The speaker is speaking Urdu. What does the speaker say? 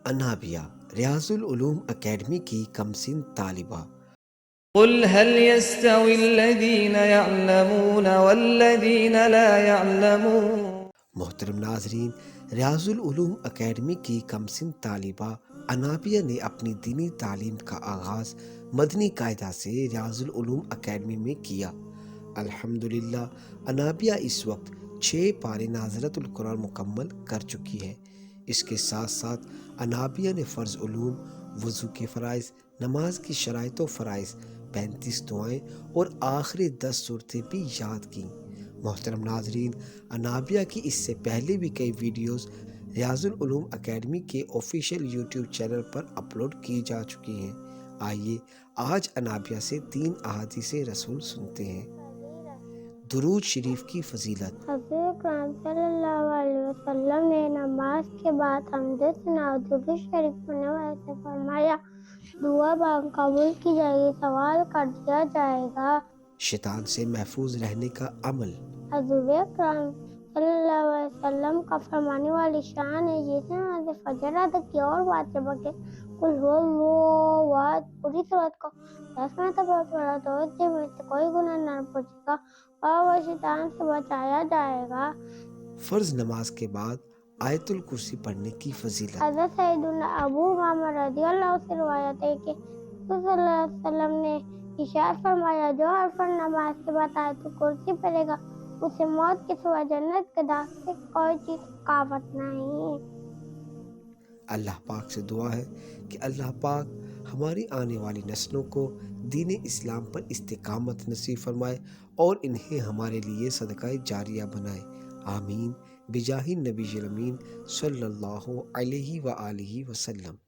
انابیہ ریاض العلوم اکیڈمی کی کمسن طالبہ۔ قل هل يستوي الذين يعلمون والذين لا يعلمون۔ محترم ناظرین، ریاض العلوم اکیڈمی کی کمسن طالبہ انابیہ نے اپنی دینی تعلیم کا آغاز مدنی قاعدہ سے ریاض العلوم اکیڈمی میں کیا۔ الحمدللہ انابیہ اس وقت 6 پارے ناظرۃ القرآن مکمل کر چکی ہے۔ اس کے ساتھ ساتھ انابیہ نے فرض علوم، وضو کے فرائض، نماز کی شرائط و فرائض، 35 دعائیں اور آخری 10 صورتیں بھی یاد کیں۔ محترم ناظرین، انابیہ کی اس سے پہلے بھی کئی ویڈیوز ریاض العلوم اکیڈمی کے آفیشیل یوٹیوب چینل پر اپلوڈ کی جا چکی ہیں۔ آئیے آج انابیہ سے 3 احادیث رسول سنتے ہیں۔ درود شریف کی فضیلت۔ حضور اکرم صلی اللہ علیہ وسلم نے نماز کے بعد حمد ثنا و درود شریف پڑھنے والے سے فرمایا، دعا مانگ قبول کی جائے گی، سوال کر دیا جائے گا۔ شیطان سے محفوظ رہنے کا عمل۔ حضور اکرم صلی اللہ علیہ وسلم کا فرمانے والی شان ہے، جس نے نماز فجر ادا کیا اور بات بغیر قل هو اللہ احد پوری صورت کو 10 مرتبہ پڑھا تو اس دن میں سے کوئی گناہ نہ پہنچے گا اور وہ شیطان سے بچایا جائے گا۔ فرض نماز کے بعد آیت الکرسی پڑھنے کی فضیلت۔ حضرت سیدنا ابو امامہ رضی اللہ عنہ سے روایت ہے کہ رسول صلی اللہ علیہ وسلم نے ارشاد فرمایا، جو ہر فرض نماز کے بعد آیت الکرسی پڑھے گا اسے موت کے سوا جنت کے داخلے سے کوئی چیز رکاوٹ نہیں۔ اللہ پاک سے دعا ہے کہ اللہ پاک ہماری آنے والی نسلوں کو دین اسلام پر استقامت نصیب فرمائے اور انہیں ہمارے لیے صدقہ جاریہ بنائے۔ آمین بجاہ النبی الامین صلی اللہ علیہ وآلہ وسلم۔